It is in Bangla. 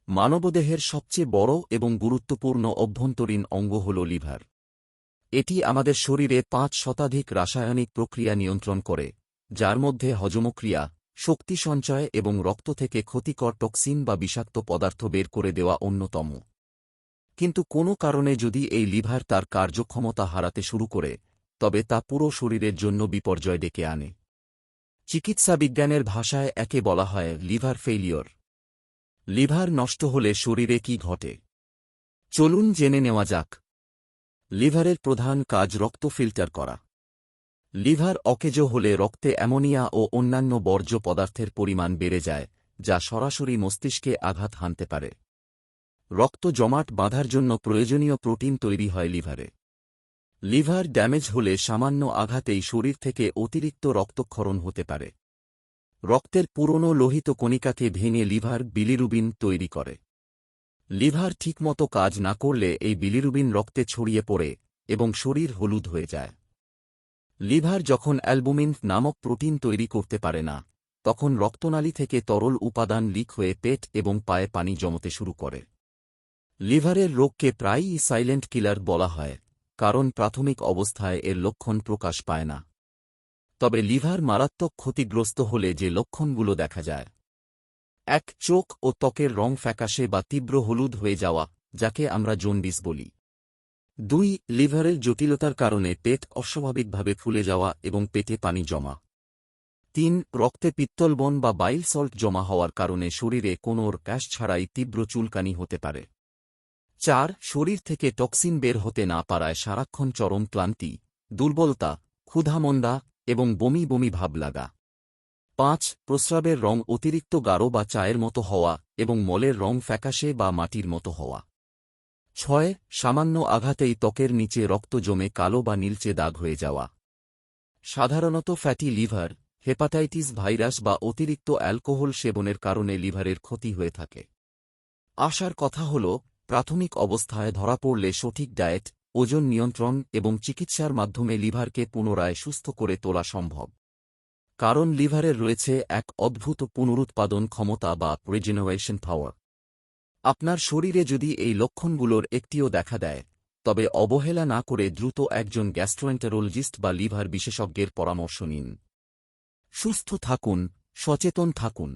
মানবদেহের সবচেয়ে বড় এবং গুরুত্বপূর্ণ অভ্যন্তরীণ অঙ্গ হল লিভার। এটি আমাদের শরীরে ৫ শতাধিক রাসায়নিক প্রক্রিয়া নিয়ন্ত্রণ করে, যার মধ্যে হজমক্রিয়া, শক্তি সঞ্চয় এবং রক্ত থেকে ক্ষতিকর টক্সিন বা বিষাক্ত পদার্থ বের করে দেওয়া অন্যতম। কিন্তু কোনো কারণে যদি এই লিভার তার কার্যক্ষমতা হারাতে শুরু করে, তবে তা পুরো শরীরের জন্য বিপর্যয় ডেকে আনে। চিকিৎসাবিজ্ঞানের ভাষায় একে বলা হয় লিভার ফেইলিওর। লিভার নষ্ট হলে শরীরে কি ঘটে, চলুন জেনে নেওয়া যাক। লিভারের প্রধান কাজ রক্ত ফিল্টার করা। লিভার অকেজো হলে রক্তে অ্যামোনিয়া ও অন্যান্য বর্জ্য পদার্থের পরিমাণ বেড়ে যায়, যা সরাসরি মস্তিষ্কে আঘাত হানতে পারে। রক্ত জমাট বাঁধার জন্য প্রয়োজনীয় প্রোটিন তৈরি হয় লিভারে। লিভার ড্যামেজ হলে সামান্য আঘাতেই শরীর থেকে অতিরিক্ত রক্তক্ষরণ হতে পারে। রক্তের পুরনো লোহিত কণিকাকে ভেঙে লিভার বিলিরুবিন তৈরি করে। লিভার ঠিকমতো কাজ না করলে এই বিলিরুবিন রক্তে ছড়িয়ে পড়ে এবং শরীর হলুদ হয়ে যায়। লিভার যখন অ্যালবুমিন নামক প্রোটিন তৈরি করতে পারে না, তখন রক্তনালী থেকে তরল উপাদান লিক হয়ে পেট এবং পায়ে পানি জমতে শুরু করে। লিভারের রোগকে প্রায়ই সাইলেন্ট কিলার বলা হয়, কারণ প্রাথমিক অবস্থায় এর লক্ষণ প্রকাশ পায় না। তবে লিভার মারাত্মক ক্ষতিগ্রস্ত হলে যে লক্ষণগুলো দেখা যায়: ১. চোখ ও ত্বকের রং ফ্যাকাশে বা তীব্র হলুদ হয়ে যাওয়া, যাকে আমরা জন্ডিস বলি। ২. লিভারের জটিলতার কারণে পেট অস্বাভাবিকভাবে ফুলে যাওয়া এবং পেটে পানি জমা। ৩. রক্তে পিত্তলবন বা বাইল সল্ট জমা হওয়ার কারণে শরীরে কোনো গ্যাস ছাড়াই তীব্র চুলকানি হতে পারে। ৪. শরীর থেকে টক্সিন বের হতে না পারায় সারাক্ষণ চরম ক্লান্তি, দুর্বলতা, ক্ষুধামন্দা এবং বমি বমি ভাব লাগা। ৫. প্রস্রাবের রং অতিরিক্ত গাঢ় বা চায়ের মতো হওয়া এবং মলের রং ফ্যাকাশে বা মাটির মতো হওয়া। ৬. সামান্য আঘাতেই ত্বকের নিচে রক্ত জমে কালো বা নীলচে দাগ হয়ে যাওয়া। সাধারণত ফ্যাটি লিভার, হেপাটাইটিস ভাইরাস বা অতিরিক্ত অ্যালকোহল সেবনের কারণে লিভারের ক্ষতি হয়ে থাকে। আশার কথা হল, প্রাথমিক অবস্থায় ধরা পড়লে সঠিক ডায়েট, ওজন নিয়ন্ত্রণ এবং চিকিৎসার মাধ্যমে লিভারকে পুনরায় সুস্থ করে তোলা সম্ভব। কারণ লিভারের রয়েছে এক অদ্ভুত পুনরুৎপাদন ক্ষমতা বা রিজেনারেশন পাওয়ার। আপনার শরীরে যদি এই লক্ষণগুলোর একটিও দেখা দেয়, তবে অবহেলা না করে দ্রুত একজন গ্যাস্ট্রোএন্টেরোলজিস্ট বা লিভার বিশেষজ্ঞের পরামর্শ নিন। সুস্থ থাকুন, সচেতন থাকুন।